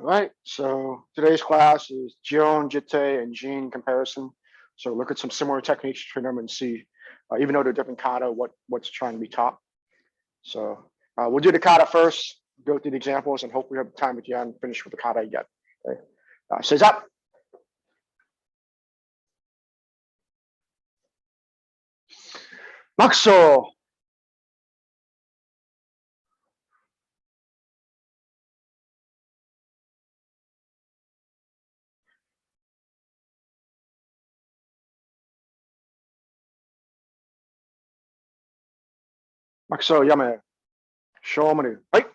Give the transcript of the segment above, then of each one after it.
right, so today's class is Jion, Jitte, and Jiin comparison. So look at some similar techniques between them and see, even though they're different kata, what's trying to be taught. So we'll do the kata first, go through the examples, and hope we have time at the end, finish with the kata again. Okay. Says up. Maxo. Maxo yame. Shomanu. Right.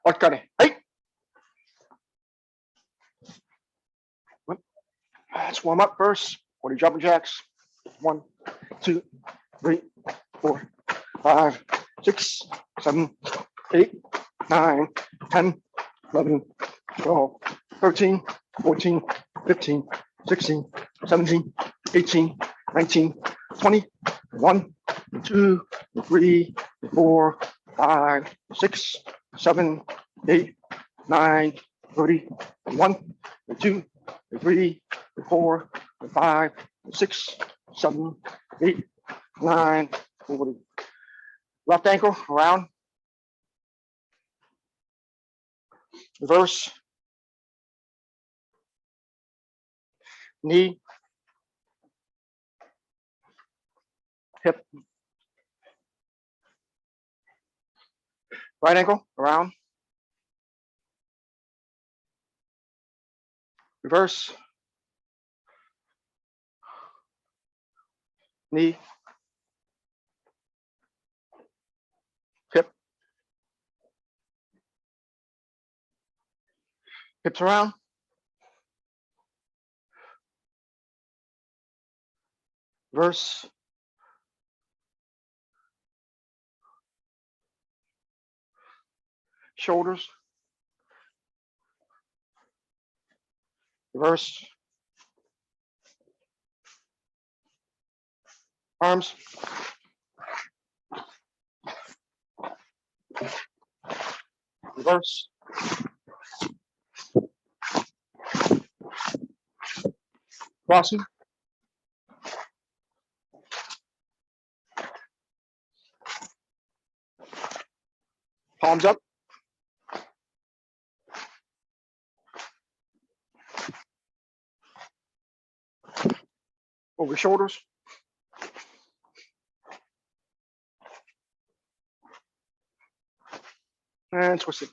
Wakane. Right. Let's warm up first. 40 jumping jacks. 1, 2, 3, 4, 5, 6, 7, 8, 9, 10, 11, 12, 13, 14, 15, 16, 17, 18, 19, 20, 1, 2, 3, 4, 5, 6, 7, 8, 9, 30, 1, 2, 3, 4, 5, 6, 7, 8, 9, 40. Left ankle around. Reverse. Knee. Hip. Right ankle around. Reverse. Knee. Hip. Hips around. Reverse. Shoulders. Reverse. Arms. Reverse. Crossing. Palms up. Over shoulders. And twist it.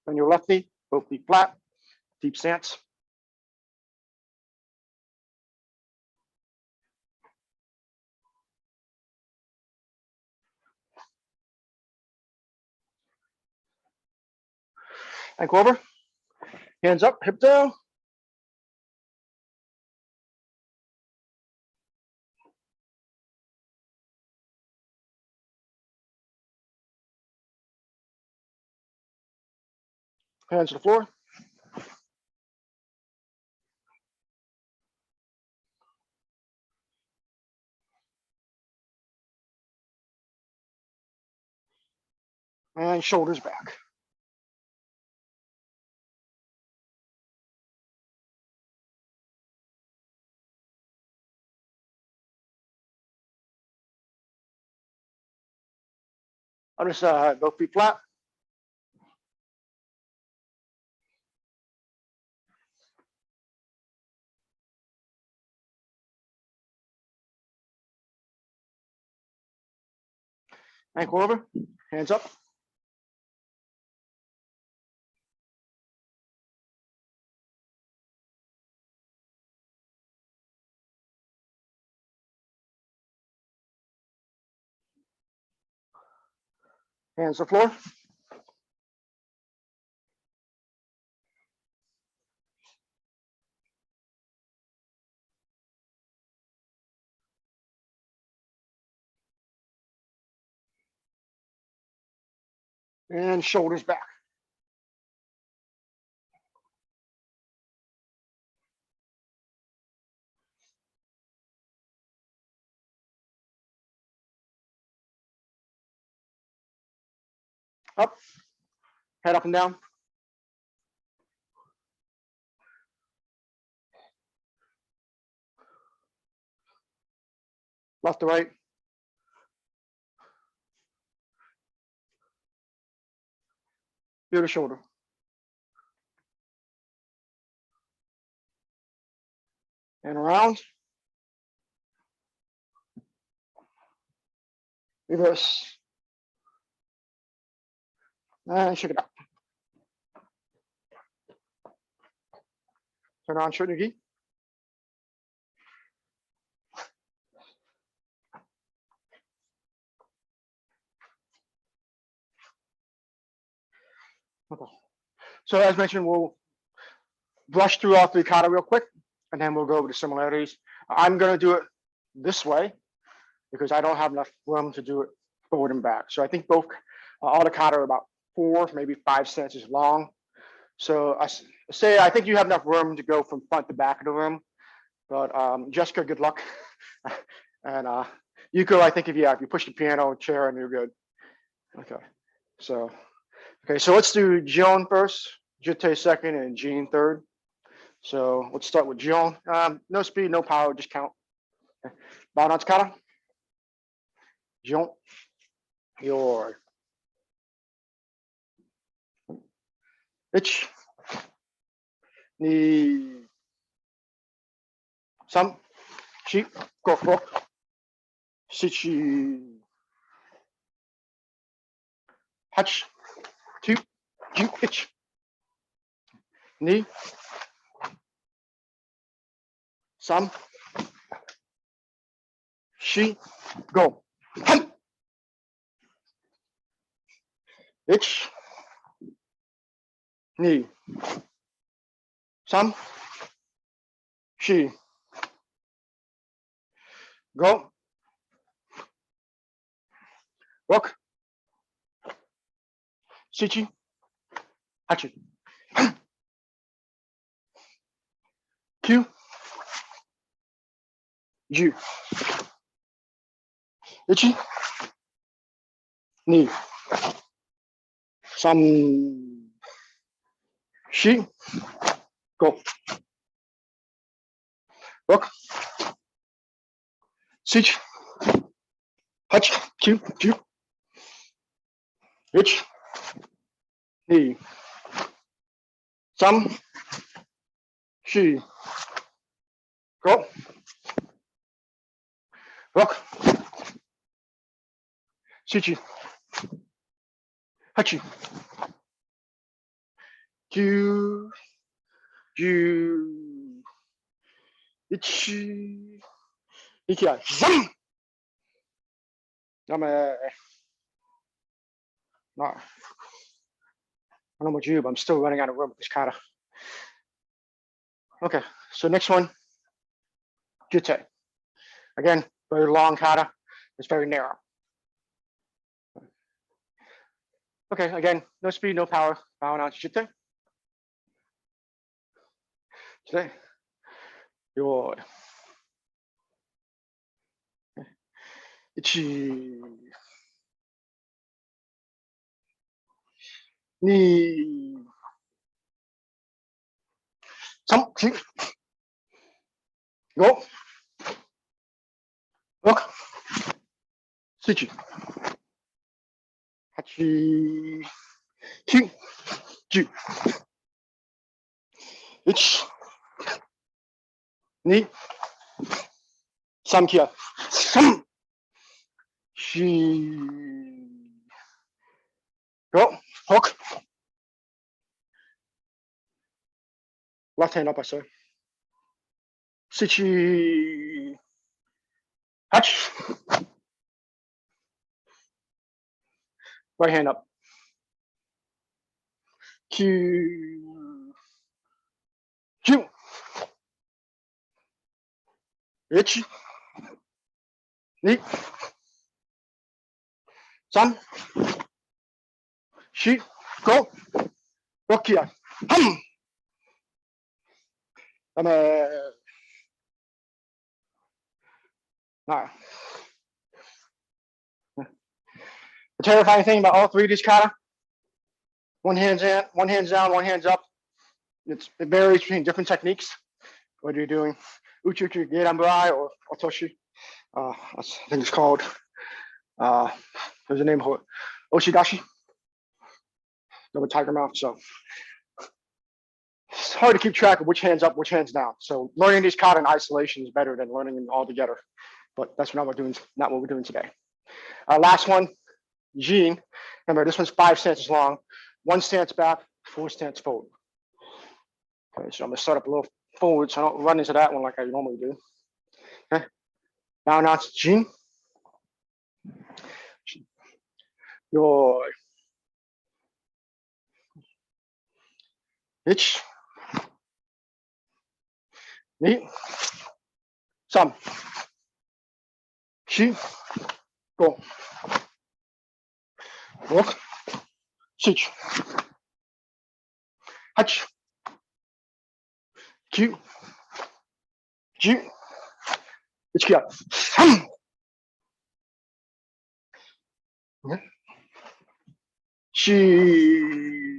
On your left knee, both feet flat, deep stance. Ankle over. Hands up, hip down. Hands to the floor. And shoulders back. Other side, both feet flat. Ankle over, hands up. Hands to the floor. And shoulders back. Up, head up and down. Left to right. Ear to shoulder. And around. Reverse. And shake it out. Turn on, short gi. Okay. So as mentioned, we'll brush through all three kata real quick, and then we'll go over the similarities. I'm going to do it this way because I don't have enough room to do it forward and back. So I think both all the kata are about 4, maybe 5 stances long. So I say I think you have enough room to go from front to back of the room. But Jessica, good luck. And Yuko, I think if you push the piano chair and you're good. Okay. So let's do Jion first, Jitte second, and Jiin third. So let's start with Jion. No speed, no power, just count. Balance kata. Jion. Your. Ich. Ni. Sam. Shi. Go for. Sichi. Hach. Two. Ju. Ich. Ni. Sam. Shi. Go. Han. Ich. Ni. Sam. Shi. Go. Walk. Sichi. Hachi. Q. Ju. Ichi. Ni. Sam. Shi. Go. Walk. Sich. Hach. Q. Ju. Ich. Ni. Sam. Shi. Go. Walk. Sichi. Hachi. Q. Ju. Ichi. Ikia. Zam. I'm not. I don't know about you, but I'm still running out of room with this kata. Okay, so next one, Jitte. Again, very long kata. It's very narrow. Okay, again, no speed, no power. Bowing out to Jitte. Jitte. Yo. Ichi. Ni. Sam. Shi. Go. Walk. Sichi. Hachi. Q. Ju. Ich. Ni. Sam kia. Sam. Shi. Go. Hook. Left hand up, I say. Sichi. Hach. Right hand up. Q. Q. Ich. Ni. Sam. Shi. Go. Rock here. Hum. Nah. The terrifying thing about all three of these kata One hand's in, one hand's down, one hand's up. It varies between different techniques. Whether you're doing uchuku gerambai or otoshi, I think it's called. There's a name for it, oshidashi, double tiger mouth. So it's hard to keep track of which hand's up, which hand's down. So learning these kata in isolation is better than learning them all together. But that's not what we're doing today. Last one, Jiin. Remember, this one's 5 stances long. 1 stance back, 4 stance forward. Okay, so I'm gonna start up a little forward so I don't run into that one like I normally do. Okay. Now it's Jiin. Yo. Ich. Ni. Sam. Shi. Go. Walk. Sich. Hach. Q. Ju. Ichiya. Sam. Shi.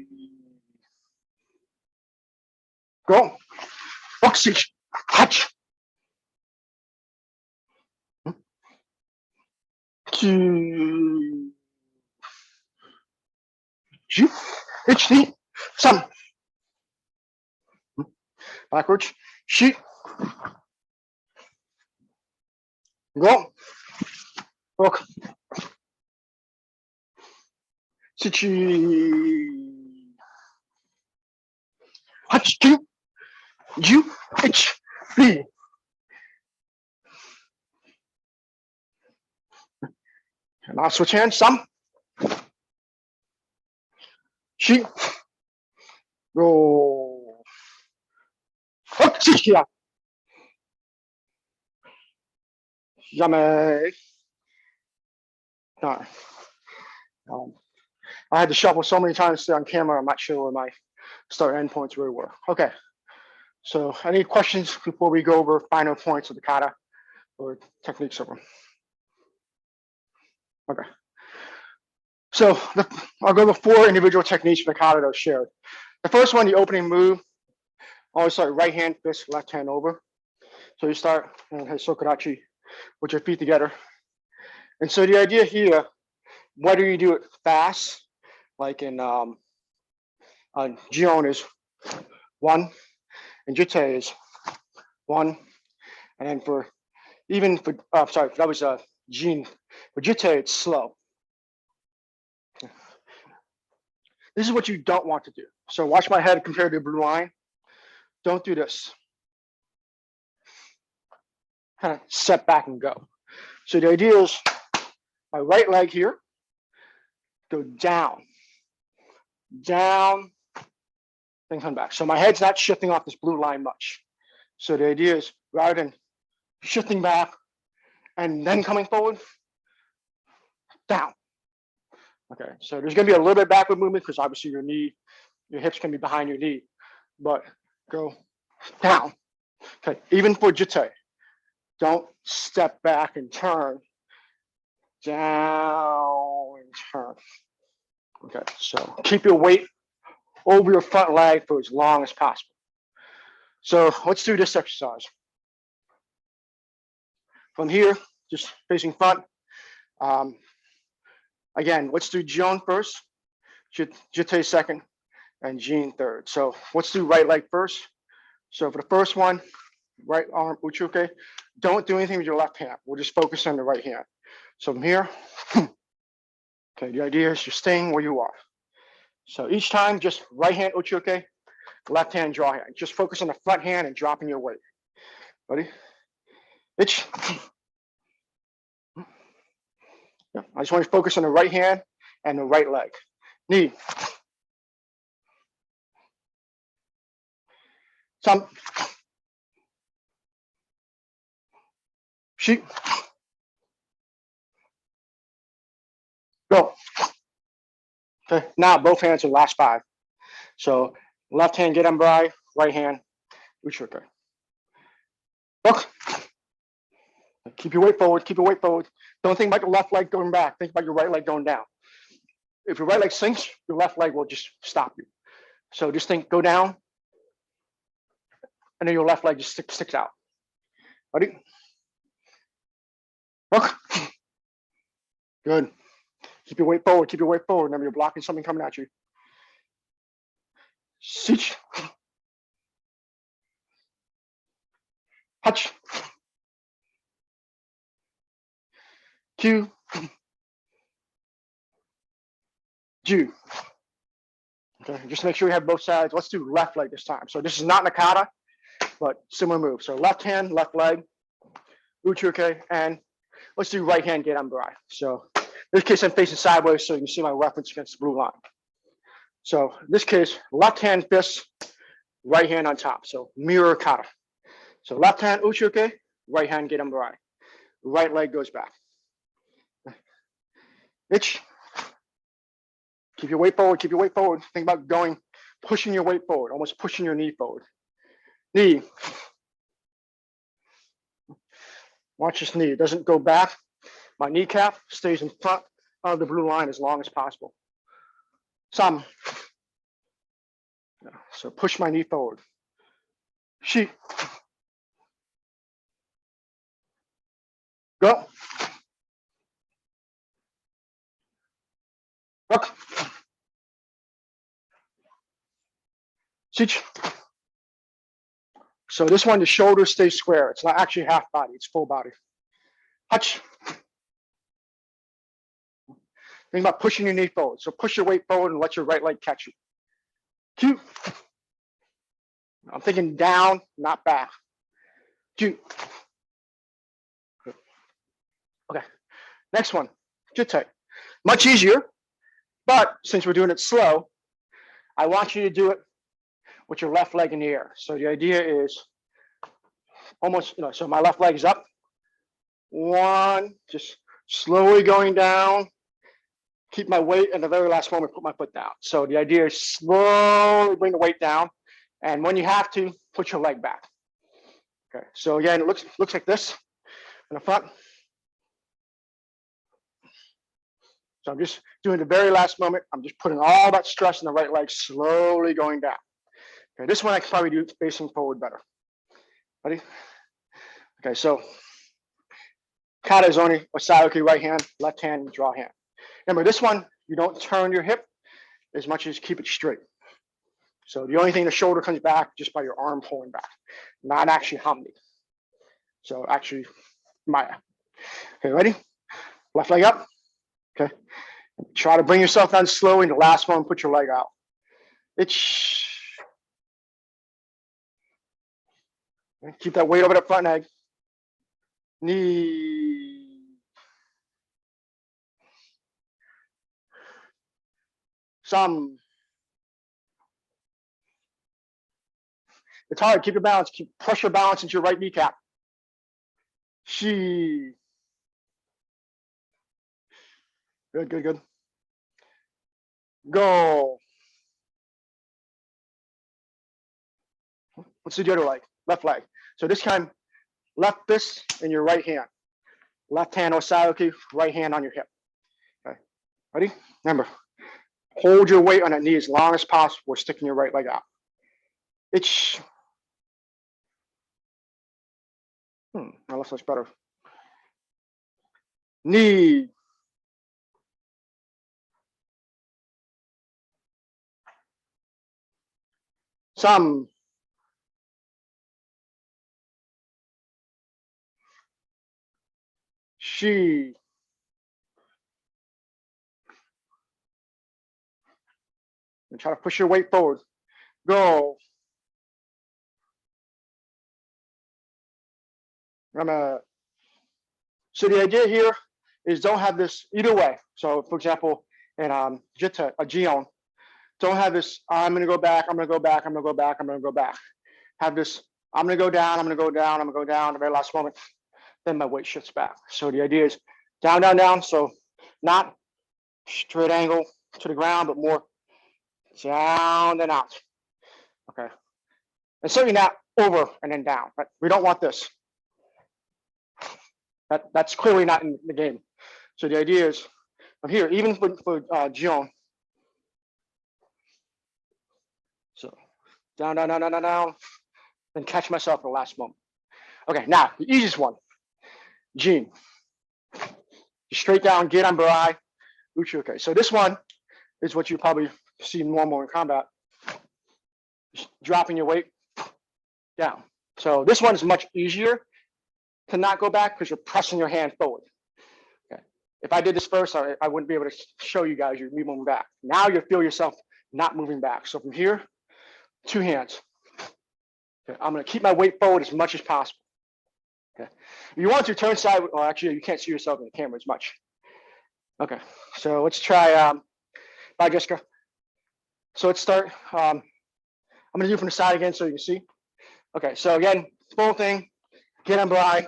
Go. Walk. Sich. Hach. Q. Ju. Ich. Sam. Backwards. Shi. Go. Walk. Sichi. Hachi. Ju. Ich. Bi. And now switch hands. Sam. Shi. Go. Hachi. Yame. No. I had to shuffle so many times to stay on camera. I'm not sure where my start and end points really were. Okay. So any questions before we go over final points of the kata or techniques of them? Okay. So I'll go over 4 individual techniques for the kata that I shared. The first one, the opening move, always start right hand, fist, left hand over. So you start and have sokurachi with your feet together. And so the idea here, whether you do it fast, like in Jion is 1, and Jitte is 1, and then for that was Jiin. For Jitte, it's slow. This is what you don't want to do. So watch my head compared to the blue line. Don't do this. Kind of step back and go. So the idea is my right leg here, go down, then come back. So my head's not shifting off this blue line much. So the idea is rather than shifting back and then coming forward, down. Okay, so there's gonna be a little bit backward movement because obviously your hips can be behind your knee, but go down. Okay, even for Jitte, don't step back and turn, down and turn. Okay, so keep your weight over your front leg for as long as possible. So let's do this exercise. From here, just facing front. Again, let's do Jion first, Jitte second, and Jiin third. So let's do right leg first. So for the first one, right arm uchuke. Don't do anything with your left hand. We'll just focus on the right hand. So from here, okay, the idea is you're staying where you are. So each time, just right hand uchuke, left hand draw hand. Just focus on the front hand and dropping your weight. Ready? Itch. Yeah, I just want to focus on the right hand and the right leg. Knee. Some. Shi. Go. Okay, now both hands are last 5. So left hand get embrai, right hand uchuke. Look. Keep your weight forward, keep your weight forward. Don't think about your left leg going back. Think about your right leg going down. if your right leg sinks, your left leg will just stop you. So just think, go down, and then your left leg just sticks out. Ready? Look. Good. Keep your weight forward. Keep your weight forward. Remember, you're blocking something coming at you. Sich. Hutch. Q. Ju. Okay, just make sure you have both sides. Let's do left leg this time. So this is not Nakata, but similar move. So left hand, left leg, Uchuke, and let's do right hand get Ambarai. So in this case, I'm facing sideways, so you can see my reference against the blue line. So in this case, left hand fist, right hand on top. So mirror kata. So left hand Uchuke, right hand get Ambarai. Right leg goes back. Itch. Keep your weight forward, keep your weight forward. Think about going, pushing your weight forward, almost pushing your knee forward. Knee. Watch this knee, it doesn't go back. My kneecap stays in front of the blue line as long as possible. Some. So push my knee forward. Shi. Go. Look. Sich. So this one, the shoulder stays square. It's not actually half body, it's full body. Hutch. Think about pushing your knee forward. So push your weight forward and let your right leg catch you. Q. I'm thinking down, not back. Q. Okay. Next one, Jitte. Much easier, but since we're doing it slow, I want you to do it with your left leg in the air. So the idea is almost, so my left leg is up. One, just slowly going down. Keep my weight at the very last moment, put my foot down. So the idea is slowly bring the weight down. And when you have to, put your leg back. Okay, so again, it looks like this in the front. So I'm just doing the very last moment. I'm just putting all that stress in the right leg, slowly going down. Okay, this one I can probably do facing forward better. Ready? Okay, so kata is only Osayoki right hand, left hand, draw hand. Remember, this one, you don't turn your hip as much as keep it straight. So the only thing, the shoulder comes back just by your arm pulling back, not actually hamdi. So actually, Maya. Okay, ready? Left leg up. Okay. Try to bring yourself down slowly. The last one, put your leg out. It's. Keep that weight over the front leg. Knee. Some. It's hard. Keep your balance. Keep pressure balance into your right kneecap. She. Good, good, good. Go. Let's do the other leg. Left leg. So this time, left fist in your right hand. Left hand Osayoki, right hand on your hip. Okay. Ready? Remember, hold your weight on that knee as long as possible. We're sticking your right leg out. It's. My left leg's better. Knee. Some. She. And try to push your weight forward. Go. So the idea here is don't have this either way. So for example, in Jitte, a Jion, don't have this, I'm gonna go back, I'm gonna go back, I'm gonna go back, I'm gonna go back. Have this, I'm gonna go down, I'm gonna go down, I'm gonna go down, the very last moment, then my weight shifts back. So the idea is down, down, down. So not straight angle to the ground, but more down and out. Okay. And certainly not over and then down, right? We don't want this. That's clearly not in the game. So the idea is, from here, even for Jion, So down, down, down, down, down, down, then catch myself at the last moment. Okay, now the easiest one, Jiin. Straight down, get on barai, uchi. Okay, so this one is what you probably see normal in combat. Just dropping your weight down. So this one is much easier to not go back because you're pressing your hand forward. Okay. If I did this first, I wouldn't be able to show you guys you're moving back. Now you feel yourself not moving back. So from here, 2 hands. Okay. I'm going to keep my weight forward as much as possible. Okay. If you want to turn side, well, actually, you can't see yourself in the camera as much. Okay. So let's try. Bye, Jessica. So let's start. I'm going to do it from the side again so you can see. Okay. So again, full thing. Get on barai,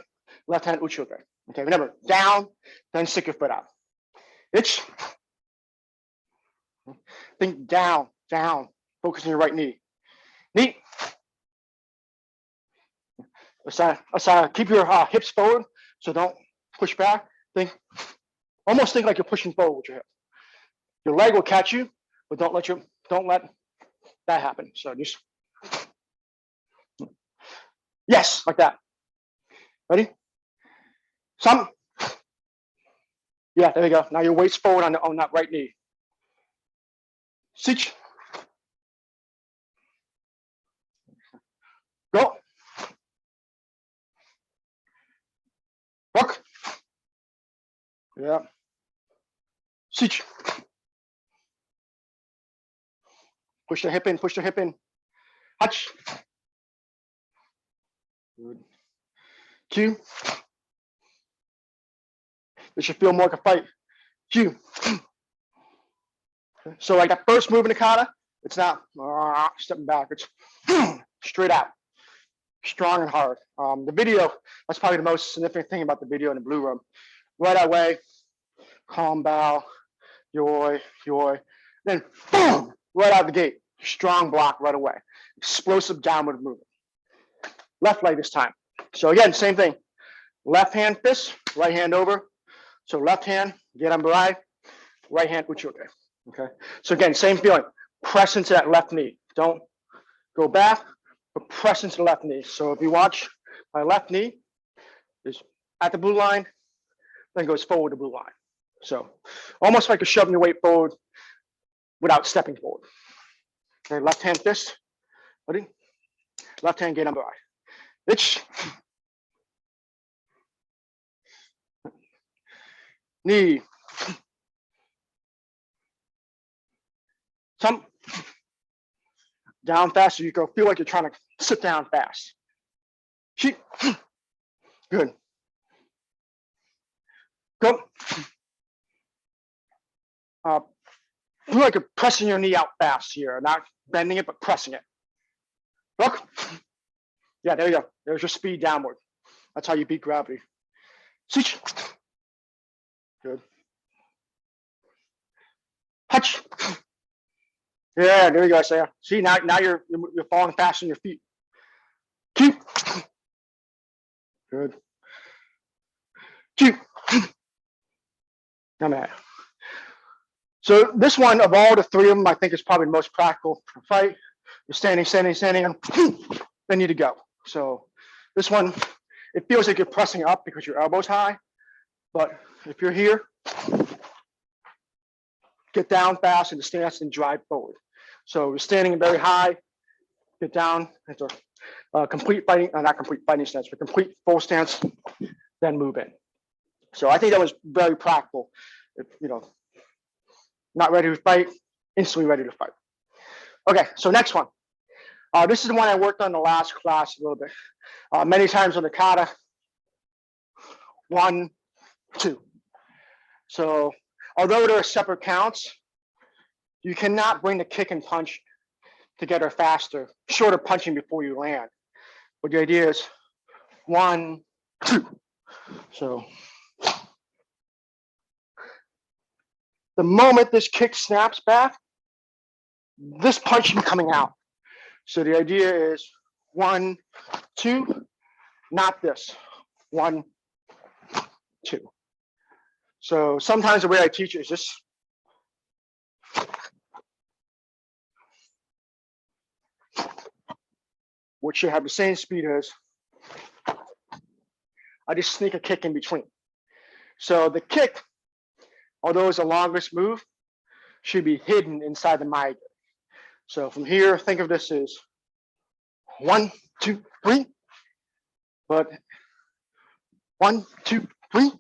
left hand uchi. Okay. Remember, down, then stick your foot out. Itch. Think down, down. Focus on your right knee. Knee. Keep your hips forward, so don't push back. Almost think like you're pushing forward with your hip. Your leg will catch you, but don't let that happen. So just yes, like that. Ready? Some. Yeah, there you go. Now your weight's forward on that right knee. Sit. Go. Walk. Yeah. Sit. Push the hip in, push the hip in. Hutch. Good. 2. This should feel more like a fight. 2. So like that first move in the kata, it's not stepping back, it's straight out, strong and hard. The video, that's probably the most significant thing about the video in the blue room. Right away, calm bow, yoi, then boom, right out the gate, strong block right away, explosive downward movement. Left leg this time. So again, same thing. Left hand fist, right hand over. So left hand, get on barai, right hand uchi. Okay. So again, same feeling. Press into that left knee. Don't go back, but press into the left knee. So if you watch, my left knee is at the blue line, then goes forward to blue line. So almost like you're shoving your weight forward without stepping forward. Okay, left hand fist. Ready? Left hand, get on barai. Itch. Knee. Some. Down fast so you go feel like you're trying to sit down fast. Good. Go. Feel like you're pressing your knee out fast here, not bending it, but pressing it. Look. Yeah, there you go. There's your speed downward. That's how you beat gravity. Switch. Good. Hutch. Yeah, there you go, Isaiah. See, now you're falling fast on your feet. Keep. Good. Keep. So this one, of all the 3 of them, I think is probably the most practical for a fight. You're standing, and they need to go. So this one, it feels like you're pressing up because your elbow's high. But if you're here, get down fast in the stance and drive forward. So you're standing very high, get down into complete fighting, not complete fighting stance, but complete full stance, then move in. So I think that was very practical. If, not ready to fight, instantly ready to fight. Okay, so next one. This is the one I worked on in the last class a little bit. Many times on the kata. 1, 2. So although there are separate counts, you cannot bring the kick and punch together faster, short of punching before you land. But the idea is 1, 2. So the moment this kick snaps back, this punch should be coming out. So the idea is 1, 2, not this. 1, 2. So sometimes the way I teach it is just which should have the same speed as, I just sneak a kick in between. So the kick, although it's the longest move, should be hidden inside the Maigiri. So from here, think of this as 1, 2, 3, but 1, 2, 3,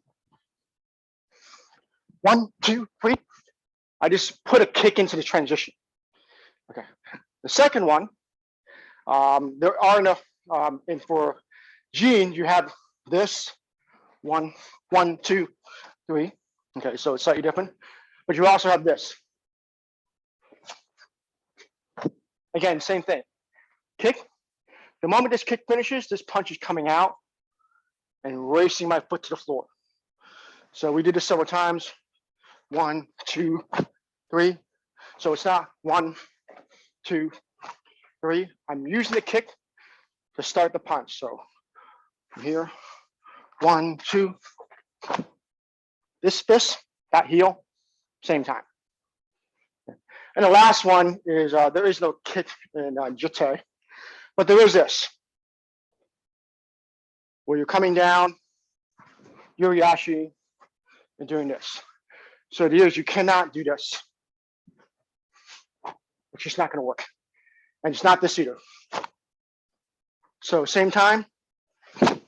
1, 2, 3. I just put a kick into the transition. Okay. The second one, there are enough, and for Jiin, you have this 1, 1, 2, 3. Okay, so it's slightly different, but you also have this. Again, same thing. Kick. The moment this kick finishes, this punch is coming out and racing my foot to the floor. So we did this several times. 1, 2, 3. So it's not 1, 2, 3. I'm using the kick to start the punch. So from here, 1, 2. This fist, that heel, same time. And the last one is there is no kick in Jitte, but there is this, where you're coming down, Yuriashi, and doing this. So the idea is you cannot do this. It's just not going to work. And it's not this either. So same time. The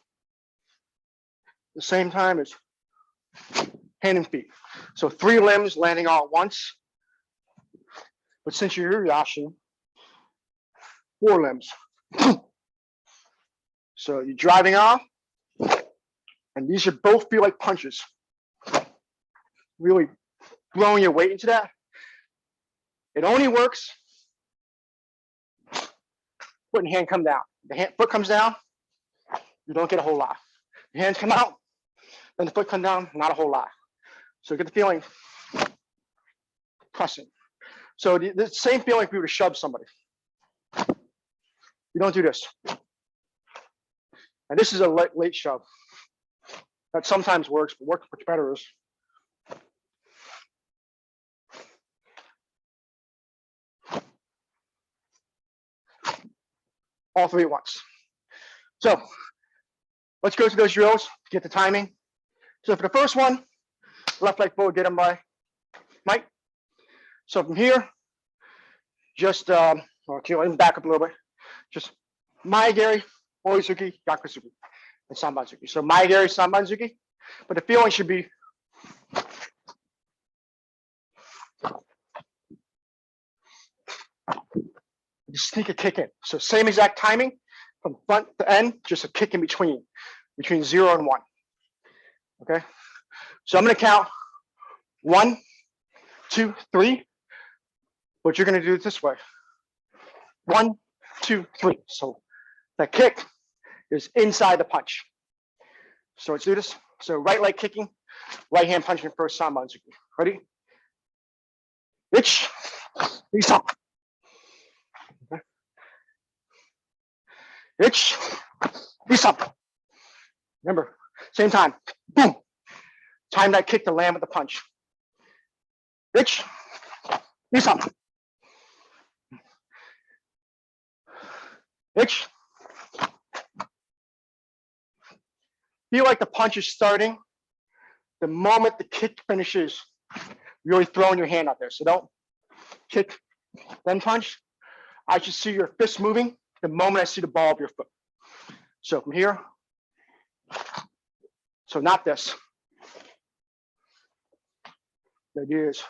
same time as hand and feet. So 3 limbs landing all at once. But since you're Yuriashi, 4 limbs. So you're driving off, and these should both feel like punches. Really throwing your weight into that. It only works foot and hand come down. The foot comes down, you don't get a whole lot. The hands come out, then the foot comes down, not a whole lot. So get the feeling pressing. So the same feeling if we were to shove somebody. You don't do this. And this is a late shove. That sometimes works, but works much better is all 3 at once. So let's go through those drills, get the timing. So for the first one, left leg forward, get him by Mike. So from here, just, okay, let me back up a little bit. Just Maigiri, Oizuki, Yakuzuki, and Sanbanzuki. So Maigiri, Sanbanzuki, but the feeling should be just sneak a kick in. So same exact timing from front to end, just a kick in between 0 and 1. Okay. So I'm going to count 1, 2, 3, but you're going to do it this way. 1, 2, 3. So the kick is inside the punch. So let's do this. So right leg kicking, right hand punching first, Sanbanzuki. Ready? Ich, Isa. Okay. Ich, Isa. Remember, same time. Boom. Time that kick to land with the punch. Ich, Isa. Ich. Feel like the punch is starting the moment the kick finishes. You're really throwing your hand out there. So don't kick, then punch. I should see your fist moving the moment I see the ball of your foot. So from here, so not this. The idea is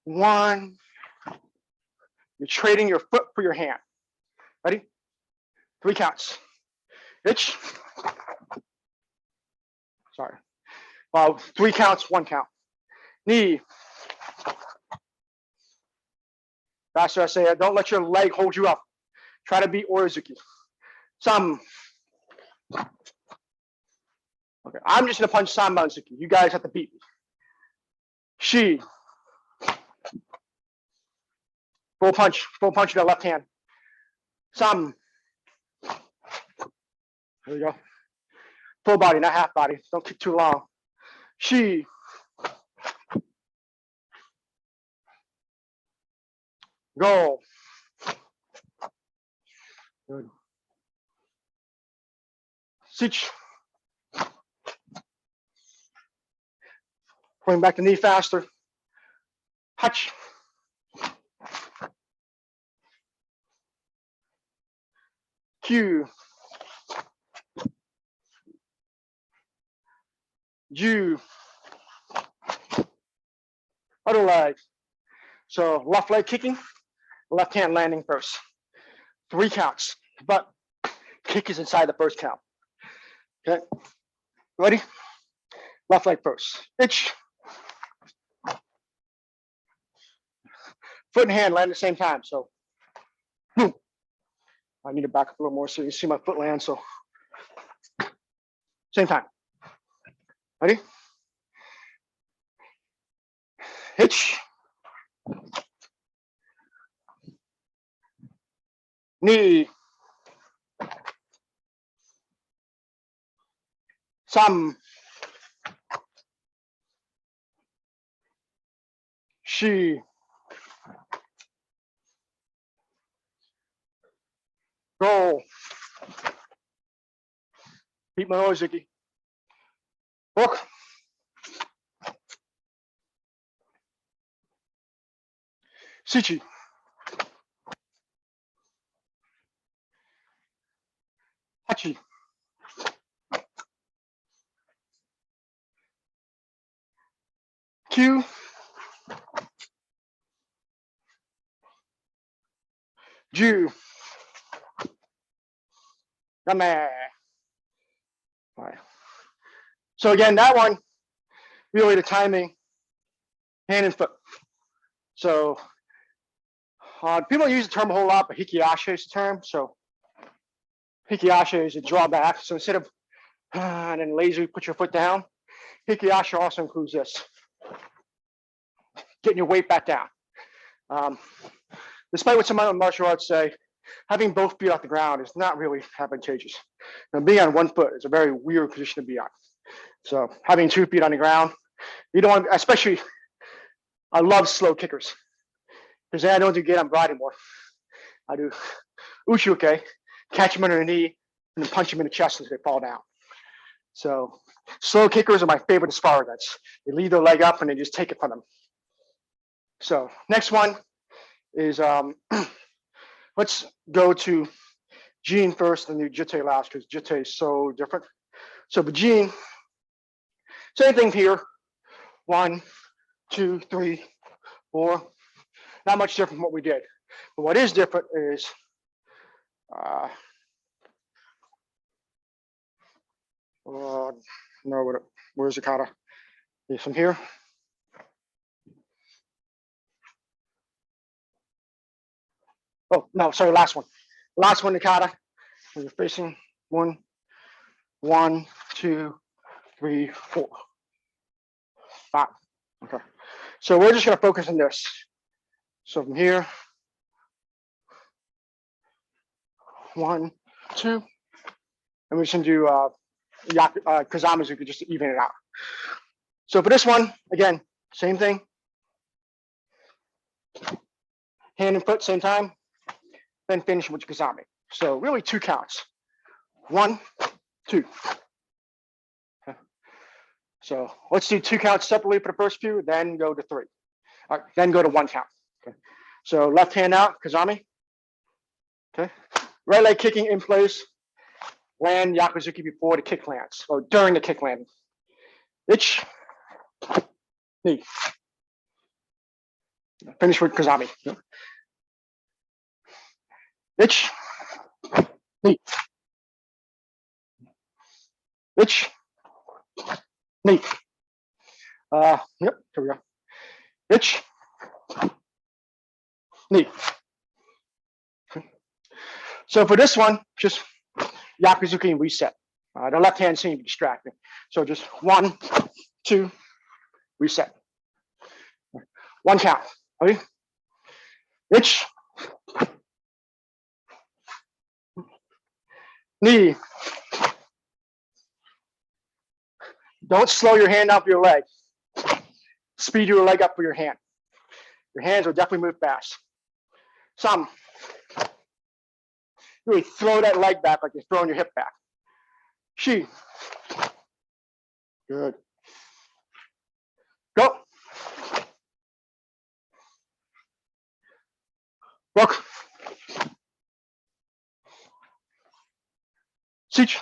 1, you're trading your foot for your hand. Ready? 3 counts. Ich. Sorry. 3 counts, 1 count. Knee. That's what I say. Don't let your leg hold you up. Try to beat Orizuki. Some. Okay, I'm just gonna punch Sanbanzuki. You guys have to beat me. She. Full punch with the left hand. Some. There we go. Full body, not half body. Don't kick too long. She. Go. Good. Sich. Bring back the knee faster. Hutch. Q. Ju. Other leg. So left leg kicking, left hand landing first. 3 counts, but kick is inside the first count. Okay, ready? Left leg first. Itch. Foot and hand land at the same time. So, boom. I need to back up a little more so you can see my foot land. So, same time. Ready? Hitch. Knee. Some. She. Go. Beat my nose, Zicky. Hook. Sichi. Hachi. Q. Ju. Yame. All right. So again, that one, really the timing, hand and foot. So people use the term a whole lot, but hikiasha is the term. So hikiasha is a drawback. So instead of and then lazily put your foot down, hikiasha also includes this, getting your weight back down. Despite what some other martial arts say, having both feet off the ground is not really advantageous. Now, being on one foot is a very weird position to be on. So having 2 feet on the ground, you don't want, especially, I love slow kickers because then I don't do get on broad anymore. I do uchuke, catch them under the knee, and then punch them in the chest as they fall down. So slow kickers are my favorite as far as that's. They leave their leg up and they just take it from them. So next one is let's go to Jiin first and do Jitte last because Jitte is so different. So the Jiin, same thing here. 1, 2, 3, 4. Not much different from what we did. But what is different is no, where's the kata? Is from here. Oh, no, sorry, last one. Last one, the kata. You're facing 1, 2, 3, 4, 5. Okay. So we're just going to focus on this. So from here, 1, 2, and we can do kazamas. We could just even it out. So for this one, again, same thing. Hand and foot, same time. Then finish with kazami. So really 2 counts. 1, 2. Okay. So let's do 2 counts separately for the first few, then go to 3. All right, then go to 1 count. Okay. So left hand out, kazami. Okay. Right leg kicking in place. Land yakuzuki before the kick lands, or during the kick landing. Itch. Knee. Finish with kazami. Itch. Knee. Itch. Knee. Yep, here we go. Itch. Knee. So for this one, just yakuzuki and reset. The left hand seems to be distracting. So just 1, 2, reset. 1 count. Ready? Itch. Knee. Don't slow your hand off your leg. Speed your leg up for your hand. Your hands will definitely move fast. Some. Really throw that leg back like you're throwing your hip back. Shi. Good. Go. Rock. Sich.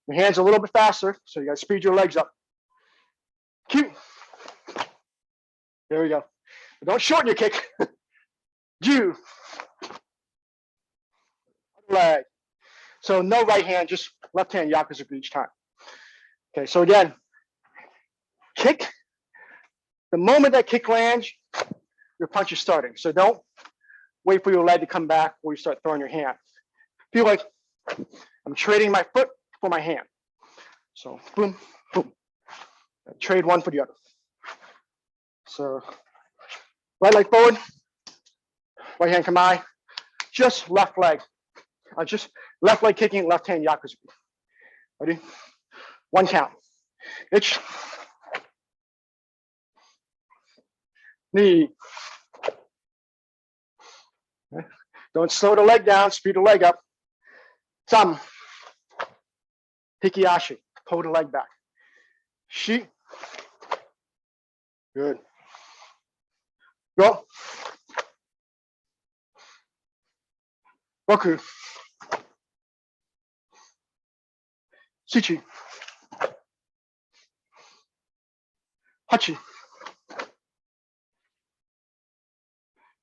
Your hands a little bit faster, so you got to speed your legs up. Q. There we go. But don't shorten your kick. Ju. Leg. So no right hand, just left hand yakuza each time. Okay, so again, kick. The moment that kick lands, your punch is starting. So don't wait for your leg to come back before you start throwing your hand. Feel like I'm trading my foot for my hand. So boom, boom. Trade one for the other. So right leg forward, right hand kamai, just left leg. Just left leg kicking, left hand yakuza. Ready? One count. Itch. Knee. Okay. Don't slow the leg down, speed the leg up. Thumb. Hikiashi. Pull the leg back. Shi. Good. Go. Roku. Sichi. Hachi.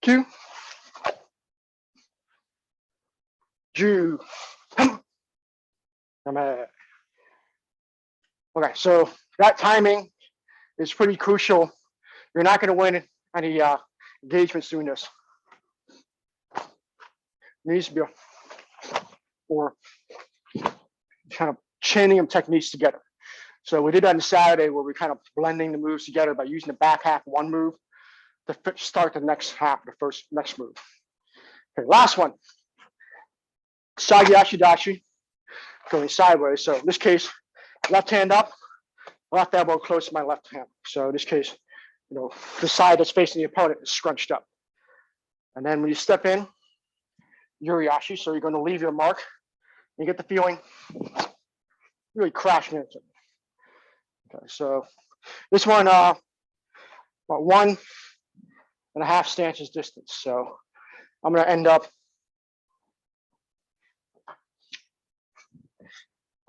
Q. Ju. Okay, so that timing is pretty crucial. You're not going to win any engagements doing this. Needs to be or kind of chaining of techniques together. So we did that on Saturday where we're kind of blending the moves together by using the back half of one move to start the next half of the next move. Okay, last one. Sagi Ashidashi, going sideways. So in this case, left hand up, left elbow close to my left hand. So in this case, the side that's facing the opponent is scrunched up. And then when you step in, Yuriashi, so you're going to leave your mark. You get the feeling really crashing into it. Okay, so this one, about 1.5 stances distance. So I'm going to end up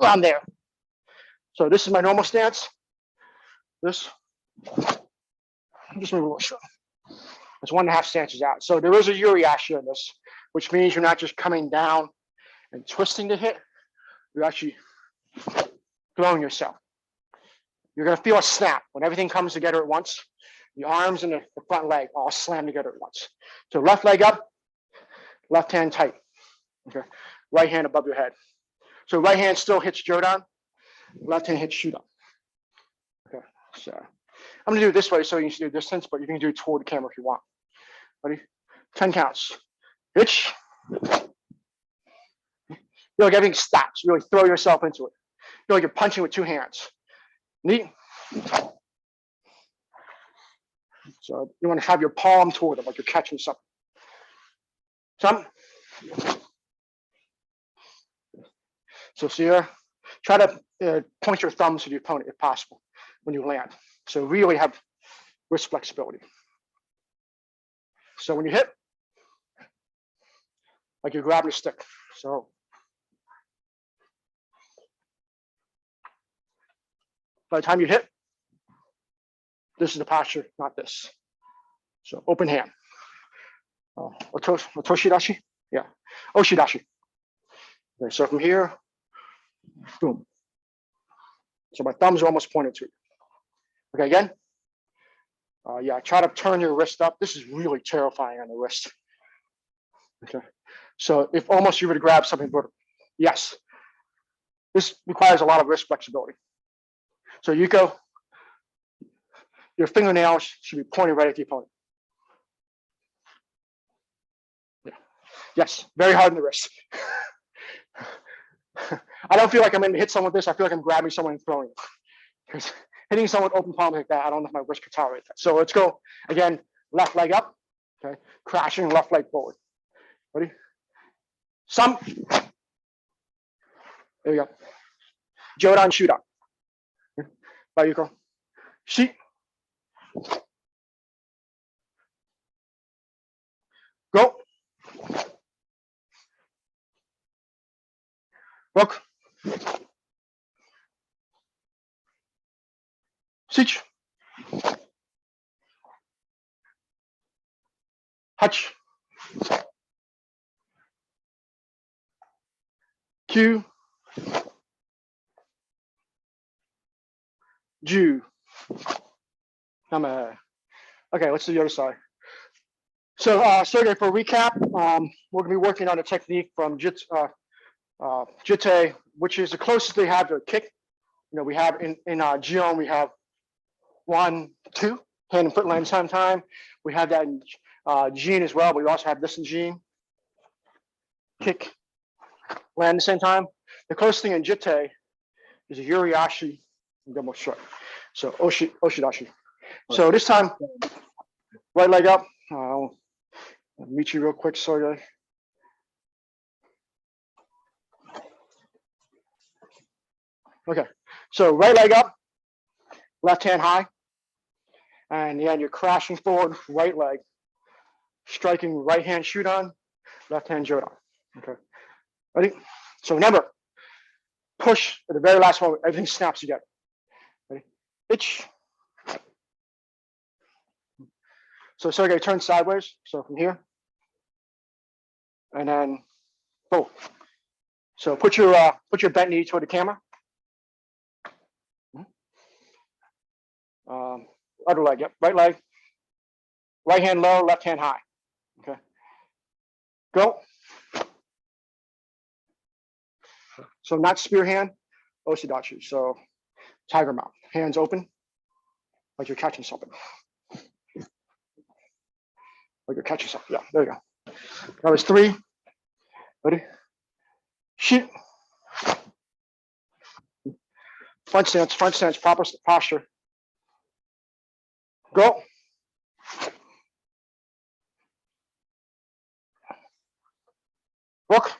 around there. So this is my normal stance. This, just move a little short. It's 1.5 stances out. So there is a Yuriashi on this, which means you're not just coming down and twisting the hit. You're actually throwing yourself. You're going to feel a snap when everything comes together at once. The arms and the front leg all slam together at once. So left leg up, left hand tight. Okay, right hand above your head. So right hand still hits Jodan, left hand hits Shudan. Okay, so I'm going to do it this way so you can see the distance, but you can do it toward the camera if you want. Ready? 10 counts. Hitch. Feel like everything stops. You really throw yourself into it. Feel like you're punching with 2 hands. Knee. So you want to have your palm toward them like you're catching something. Some. So here, try to point your thumbs to the opponent if possible when you land. So really have wrist flexibility. So when you hit, like you're grabbing a stick. So by the time you hit, this is the posture, not this. So open hand. Otoshidashi? Yeah. Oshidashi. Okay, so from here, boom. So my thumbs are almost pointed to you. Okay, again. Yeah, try to turn your wrist up. This is really terrifying on the wrist. Okay. So if almost you were to grab something vertical, yes. This requires a lot of wrist flexibility. So you go, your fingernails should be pointing right at the opponent. Yeah. Yes, very hard on the wrist. I don't feel like I'm going to hit someone with this. I feel like I'm grabbing someone and throwing it. Because hitting someone with open palm like that, I don't know if my wrist could tolerate that. So let's go again, left leg up, okay, crashing left leg forward. Ready? Some. There we go. Jodan Shudan. Bayuko. Shi. Go. Rock. Sich. Hutch. Q. Ju. Okay, let's do the other side. So, Sergey, for recap, we're going to be working on a technique from Jitte, which is the closest they have to a kick. You know, we have in Jion, we have 1, 2, hand and foot land same time. We have that in Jiin as well. But we also have this in Jiin. Kick, land at the same time. The closest thing in Jitte is a Yuriashi double shot. So Oshidashi. So this time, right leg up. I'll meet you real quick, Sergey. Okay, so right leg up, left hand high, and then you're crashing forward, right leg, striking right hand Shodan, left hand Jodan. Okay, ready? So remember, push at the very last moment, everything snaps together. Ready? Itch. So Sergey, turn sideways. So from here, and then boom. So put your bent knee toward the camera. Other leg, yep, right leg. Right hand low, left hand high. Okay. Go. So not spear hand, Oshidachi. So tiger mouth, hands open, like you're catching something. Like you're catching something. Yeah, there you go. That was 3. Ready? Shoot. Front stance, proper posture. Go. Look.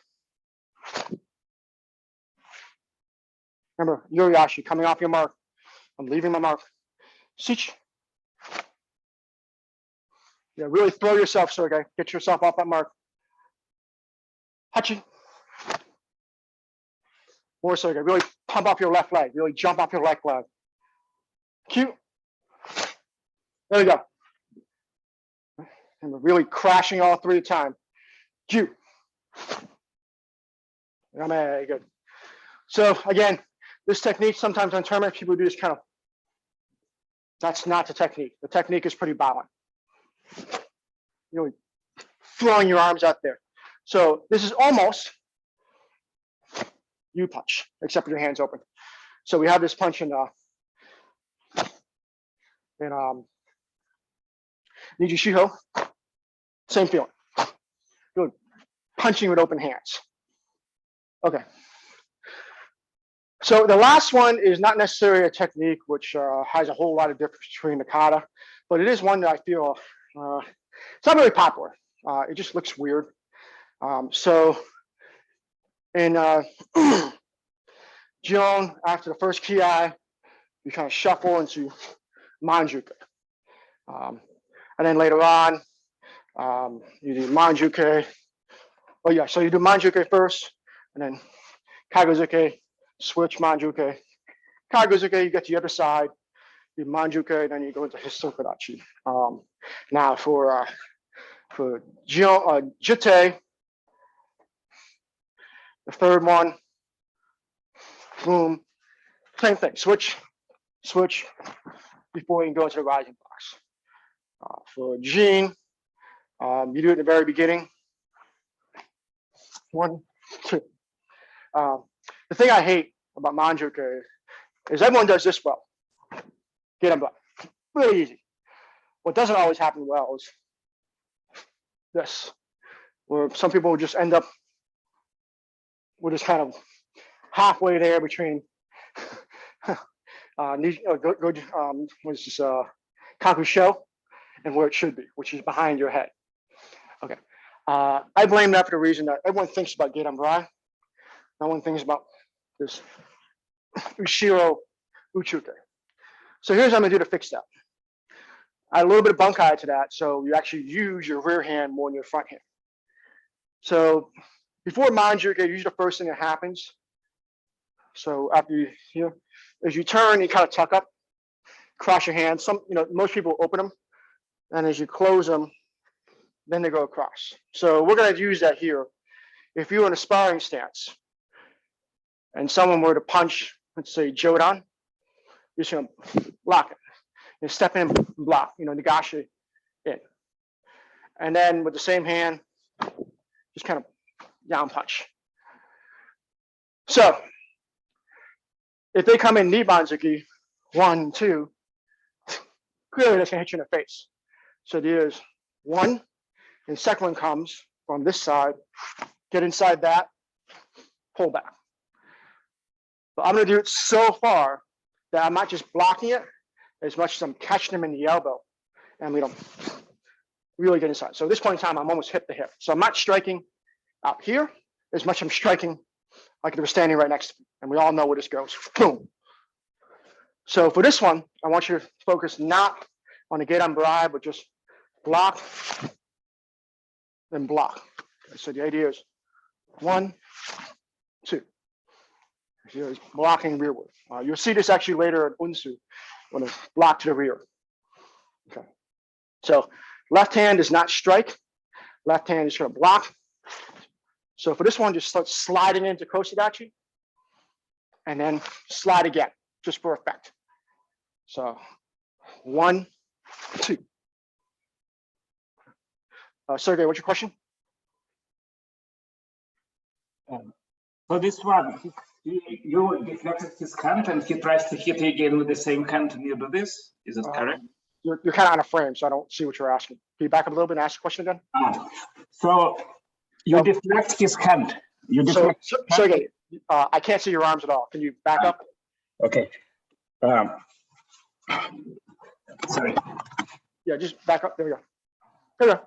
Remember, Yuriashi, coming off your mark. I'm leaving my mark. Sich. Yeah, really throw yourself, Sergey. Get yourself off that mark. Hachi. More, Sergey. Really pump up your left leg. Really jump up your left leg. Q. There we go. And we're really crashing all 3 at a time. Q. Good. So again, this technique, sometimes on tournament, people do this kind of, that's not the technique. The technique is pretty violent. You know, throwing your arms out there. So this is almost U punch, except with your hands open. So we have this punch in Niji Shiho. Same feeling. Good. Punching with open hands. Okay. So the last one is not necessarily a technique which has a whole lot of difference between the kata, but it is one that I feel it's not really popular. It just looks weird. So in Jion, after the first ki, you kind of shuffle into manjuke. And then later on, you do manjuke. Oh yeah, so you do manjuke first, and then kagozuke, switch manjuke. Kagozuke, you get to the other side, you do manjuke, then you go into hisokodachi. Now for Jion, Jitte, the third one, boom, same thing, switch before you can go into the rising box. For Jiin, you do it at the very beginning. 1, 2. The thing I hate about manjuke is everyone does this well. Get them back. Really easy. What doesn't always happen well is this, where some people will just end up, we're just kind of halfway there between what's this, kakusho and where it should be, which is behind your head. Okay. I blame that for the reason that everyone thinks about Gedan Brai. No one thinks about this Ushiro Uchute. So here's what I'm gonna do to fix that. I add a little bit of bunkai to that, so you actually use your rear hand more than your front hand. So before manjuke, usually the first thing that happens. So after you as you turn, you kind of tuck up, cross your hands. Most people open them, and as you close them, then they go across. So we're going to use that here. If you're in a sparring stance, and someone were to punch, let's say Jion, you're just going to block it. You step in, block. Nagashi in, and then with the same hand, just kind of down punch. So if they come in knee banzuki, 1, 2, clearly that's gonna hit you in the face. So there's one, and the second one comes from this side, get inside that, pull back. But I'm gonna do it so far that I'm not just blocking it as much as I'm catching them in the elbow, and we don't really get inside. So at this point in time, I'm almost hip to hip. So I'm not striking out here as much as I'm striking like they were standing right next to me. And we all know where this goes. Boom. So for this one, I want you to focus not on the Gedan Barai, but just block, then block. Okay, so the idea is 1, 2. Here is blocking rearward. You'll see this actually later in Unsu when it's blocked to the rear. Okay. So left hand does not strike. Left hand is going to block. So for this one, just start sliding into Kosadachi and then slide again, just for effect. So 1, 2. Sergey, what's your question? So this one, you deflected his hand and he tries to hit you again with the same hand and you do this? Is that correct? You're kind of on a frame, so I don't see what you're asking. Can you back up a little bit and ask the question again? So you deflect his hand. Sergey, I can't see your arms at all. Can you back up? Okay. Sorry. Yeah, just back up. There we go. There we go.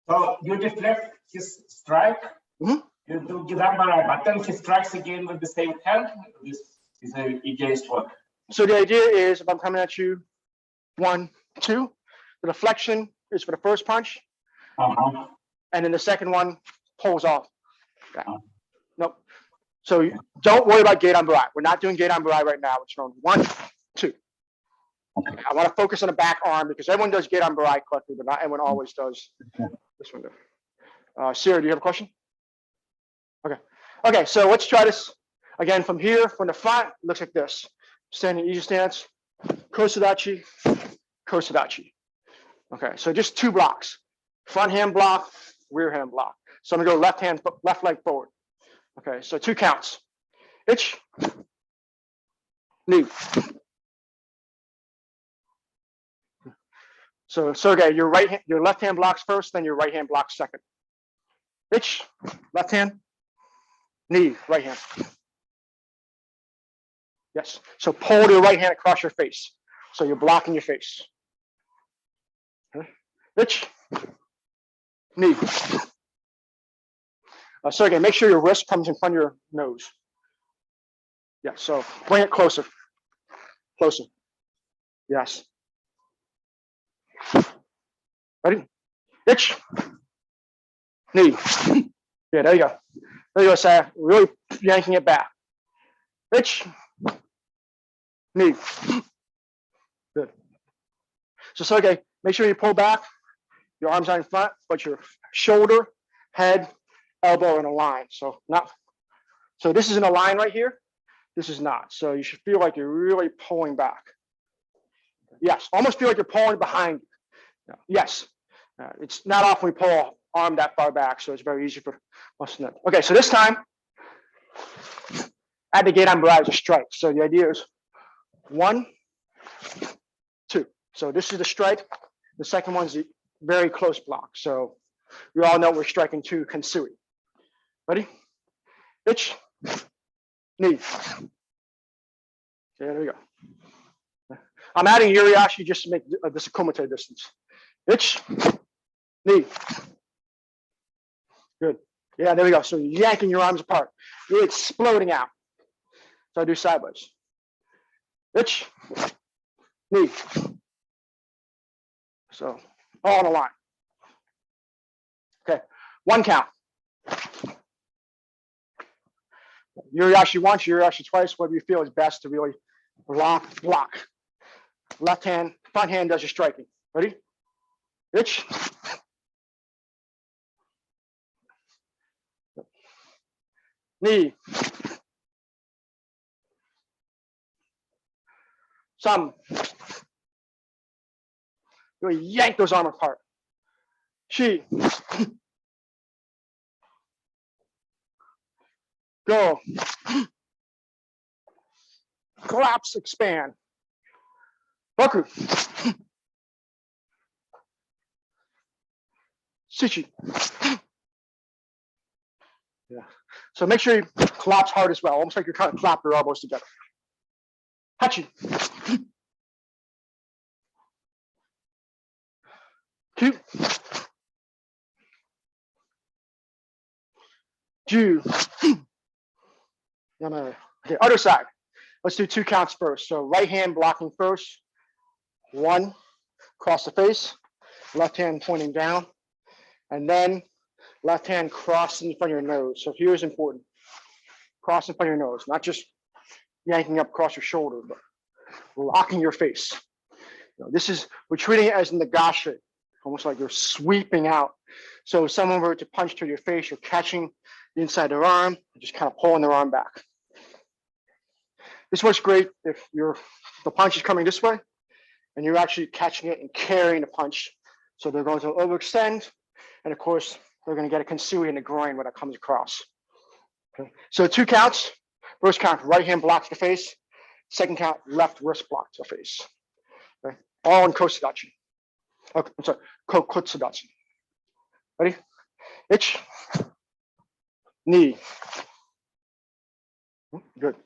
So you deflect his strike. Mm-hmm. You do Gedan Barai, but then he strikes again with the same hand. This is against what? So the idea is if I'm coming at you, 1, 2, the deflection is for the first punch. And then the second one pulls off. Okay. Nope. So don't worry about Gedan Barai. We're not doing Gedan Barai right now. It's going 1, 2. Okay. I want to focus on the back arm because everyone does Gedan Barai correctly, but not everyone always does this one. Sarah, do you have a question? Okay. Okay, so let's try this again from here. From the front, it looks like this. Standing easy stance, Kosadachi, Kosadachi. Okay, so just 2 blocks. Front hand block, rear hand block. So I'm gonna go left leg forward. Okay, so 2 counts. Ich, knee. So Sergey, your left hand blocks first, then your right hand blocks second. Ich, left hand, knee, right hand. Yes. So pull your right hand across your face. So you're blocking your face. Ich, knee. Sergey, make sure your wrist comes in front of your nose. Yeah, so bring it closer. Closer. Yes. Ready? Ich, knee. Yeah, there you go. There you go, Sarah. Really yanking it back. Ich, knee. Good. So Sergey, make sure you pull back. Your arms are in front, but your shoulder, head, elbow in a line. So this is in a line right here. This is not. So you should feel like you're really pulling back. Yes, almost feel like you're pulling behind you. Yes. It's not often we pull our arm that far back, so it's very easy for us to know. Okay, so this time, add the Gedan Barai as a strike. So the idea is 1, 2. So this is the strike. The second one's the very close block. So we all know we're striking 2 Kansui. Ready? Ich, knee. Okay, there we go. I'm adding Yuriashi just to make this a kumite distance. Ich, knee. Good. Yeah, there we go. So you're yanking your arms apart. You're exploding out. So I do sideways. Ich, knee. So all on a line. Okay, 1 count. You're actually once, you're actually twice, whatever you feel is best to really block. Left hand, front hand does your striking. Ready? Ich. Knee. Some. Really yank those arms apart. She. Go. Collapse, expand. Boku. Shichi. Yeah. So make sure you collapse hard as well, almost like you're trying to clap your elbows together. Hachi. Two. Ju. Okay, other side. Let's do 2 counts first. So right hand blocking first. 1, cross the face. Left hand pointing down. And then left hand crossing in front of your nose. So here's important. Cross in front of your nose, not just yanking up across your shoulder, but locking your face. This is, we're treating it as in the gashi, almost like you're sweeping out. So if someone were to punch to your face, you're catching the inside of their arm, just kind of pulling their arm back. This works great if the punch is coming this way and you're actually catching it and carrying the punch. So they're going to overextend. And of course, they're going to get a kensui in the groin when it comes across. Okay. So 2 counts. First count, right hand blocks the face. Second count, left wrist blocks the face. Okay. All in kosudachi. Okay, I'm sorry, kokotsudachi. Ready? Ich. Knee. Good.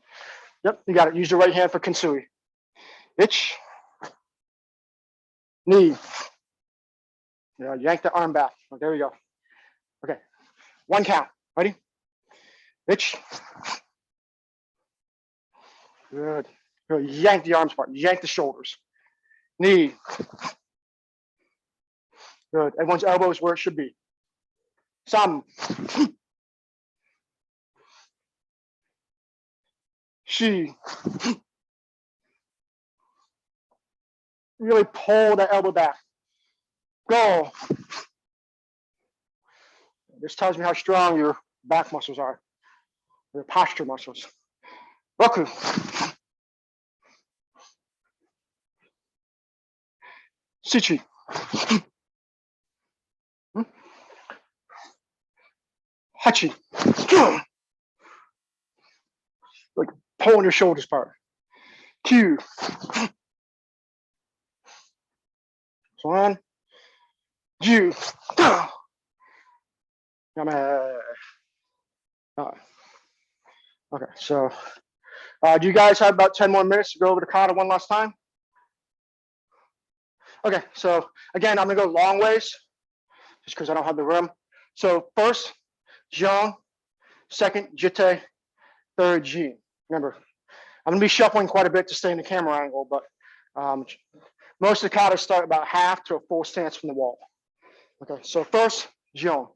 Yep, you got it. Use your right hand for kensui. Ich. Knee. Yeah, yank the arm back. Oh, there we go. Okay. 1 count. Ready? Ich. Good. Good. Yank the arms apart. Yank the shoulders. Knee. Good. Everyone's elbow is where it should be. Some. She. Really pull that elbow back. Go. This tells me how strong your back muscles are, your posture muscles. Roku. Shichi. Hachi. Like pulling your shoulders apart. Q. So on. Ju. Okay, so do you guys have about 10 more minutes to go over the kata one last time? Okay, so again, I'm gonna go long ways just because I don't have the room. So first, Jion, second, Jitte, third, Jiin. Remember, I'm gonna be shuffling quite a bit to stay in the camera angle, but most of the katas start about half to a full stance from the wall. Okay, so first, Jion.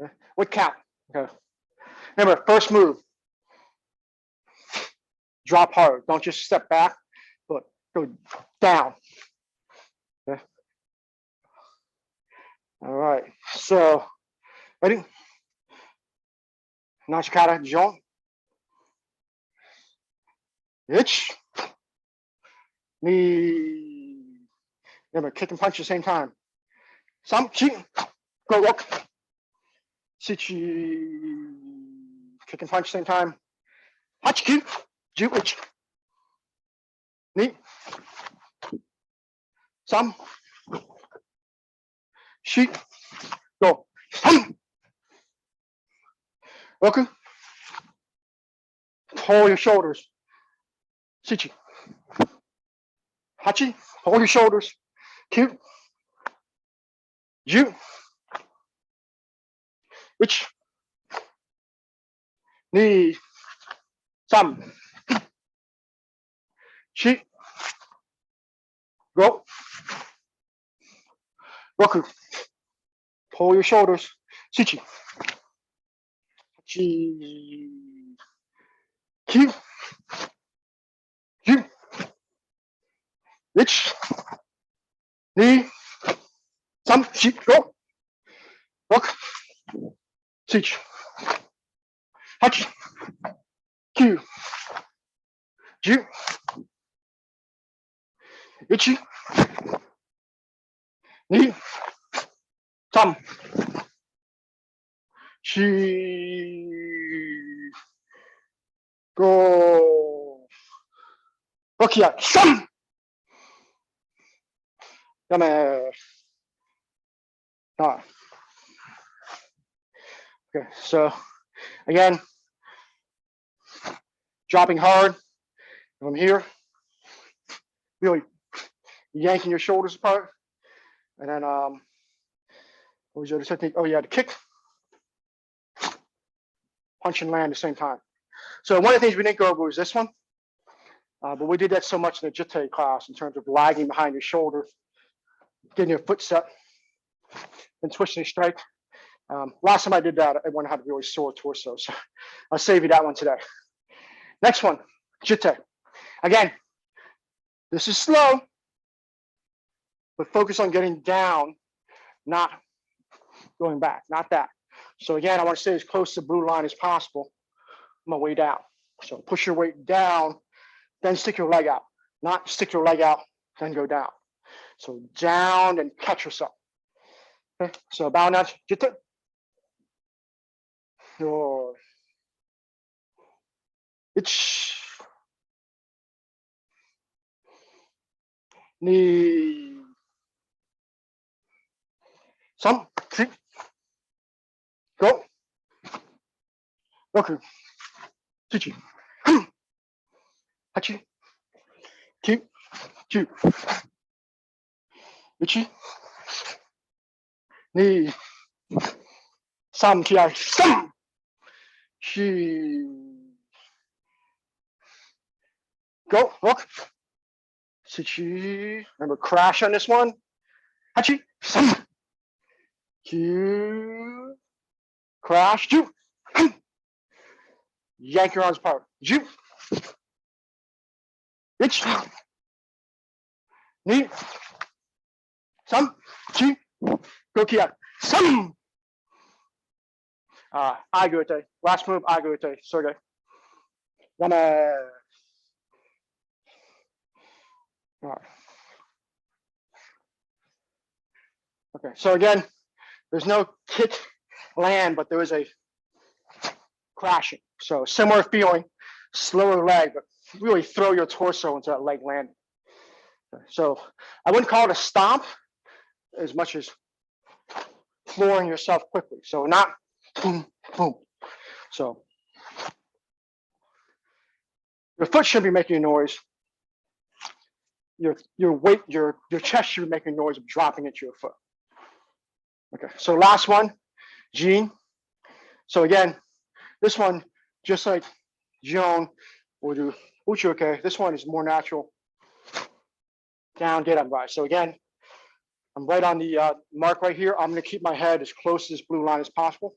Okay. What count? Okay. Remember, first move. Drop hard. Don't just step back, but go down. Okay. All right. So, ready? Nachikata, Jion. Ich. Knee. Remember, kick and punch at the same time. Some, chi. Go look. Shichi. Kick and punch at the same time. Hachi. Ju. Ich. Knee. Some. Shi. Go. Okay. Pull your shoulders. Shichi. Hachi. Pull your shoulders. Q. Ju. Ich. Knee. Some. Shi. Go. Roku. Pull your shoulders. Shichi. Hachi. Kyu. Kyu. Ich. Ni. Sam. Shi. Go. Rock. Sich. Hachi. Kyu. Ju. Ichi. Ni. Sam. Shi. Go. Rokia. Sam. Yame. Ah. Okay, so again, dropping hard from here, really yanking your shoulders apart, and then what was the other technique? Oh yeah, the kick, punch and land at the same time. So one of the things we didn't go over was this one, but we did that so much in the Jitte class in terms of lagging behind your shoulder, getting your foot set, and twisting strike. Last time I did that, I went had a really sore torso, so I'll save you that one today. Next one, Jitte. Again, this is slow, but focus on getting down, not going back, not that. So again, I want to stay as close to the blue line as possible on my way down. So push your weight down, then stick your leg out, not stick your leg out, then go down. So down and catch yourself. Okay, so bow now, Jitte. Your itch. Ni. Some. Kick. Go. Roku. Chichi. Hachi. Kyu. Kyu. Ichi. Ni. Sam. Ki. Sam. Shi. Go. Rock. Sichi. Remember, crash on this one. Hachi. Sam. Kyu. Crash. Ju. Yank your arms apart. Ju. Ich. Ni. Sam. Chi. Go kia. Sam. Agute. Last move, agute. Sorge. Yame. All right. Okay, so again, there's no kick land, but there is a crashing. So similar feeling, slower leg, but really throw your torso into that leg landing. Okay, so I wouldn't call it a stomp as much as flooring yourself quickly. So not boom, boom. So your foot should be making a noise. Your weight, your chest should be making a noise of dropping into your foot. Okay, so last one, Jiin. So again, this one, just like Jion will do Uchiuke, this one is more natural. Down, get up, guys. So again, I'm right on the mark right here. I'm gonna keep my head as close to this blue line as possible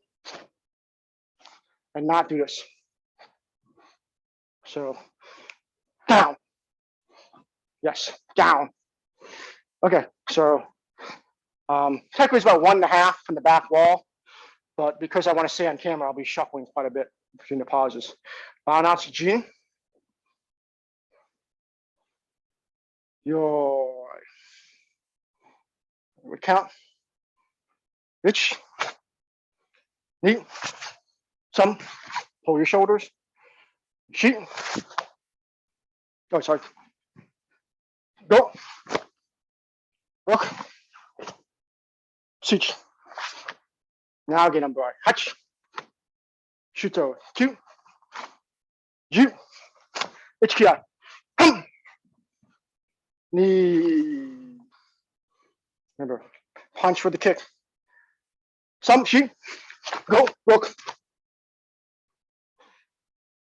and not do this. So down. Yes, down. Okay, so technically it's about 1.5 from the back wall, but because I want to stay on camera, I'll be shuffling quite a bit between the pauses. Bow now to Jiin. Your count. Rich. Neat. Some. Pull your shoulders. Sheet. Oh, sorry. Go. Rock. Sich. Now get on board. Hatch. Shuto. Q. Ju. Ichikia. Come. Knee. Remember, punch for the kick. Some. She. Go. Rock.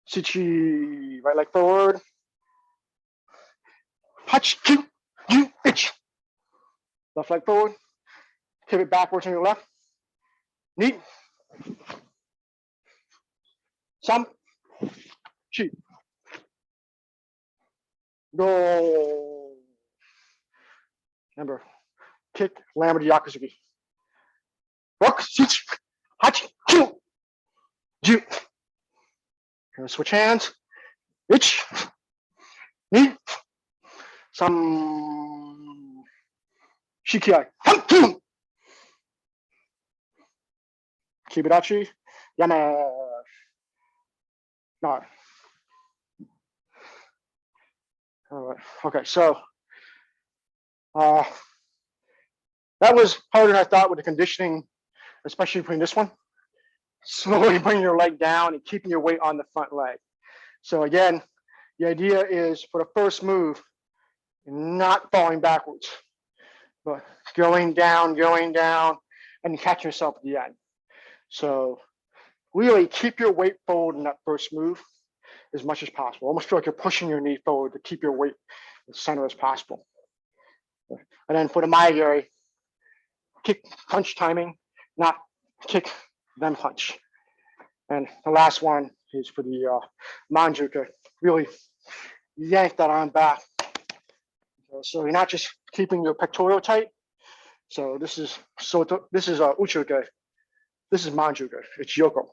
Sichi. Right leg forward. Hach, Q, U, H. Left leg forward. Pivot backwards on your left. Knee. Some. Chi. Go. Remember, kick, Lambert Yakuzuki. Rock, switch, Hach, Q, Ju. Switch hands. Ich. Knee. Some. Shikiai. Kibirachi. Yama. No. All right. Okay, so that was harder than I thought with the conditioning, especially between this one. Slowly bringing your leg down and keeping your weight on the front leg. So again, the idea is for the first move, not falling backwards, but going down, and catch yourself at the end. So really keep your weight forward in that first move as much as possible. Almost feel like you're pushing your knee forward to keep your weight as center as possible. And then for the Maegiri, kick punch timing, not kick then punch. And the last one is for the Manjuka. Really yank that arm back. So you're not just keeping your pectoral tight. So this is Uchuke. This is Manjuka. It's Yoko.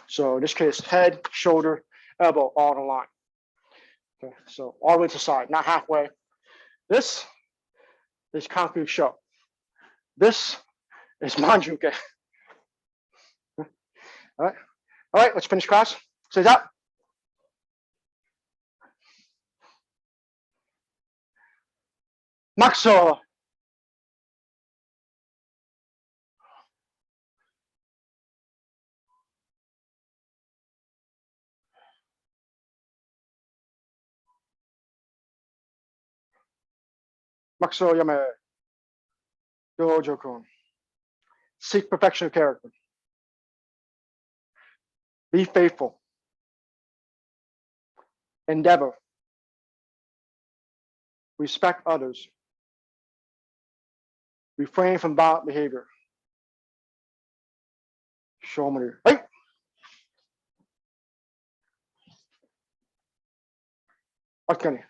So in this case, head, shoulder, elbow, all in a line. Okay, so all the way to the side, not halfway. This is Kanku Sho. This is Manjuke. All right, let's finish class. Say that. Maxo. Maxo Yame. Dojo-kun. Seek perfection of character. Be faithful. Endeavor. Respect others. Refrain from violent behavior. Show me. Hey! Okay.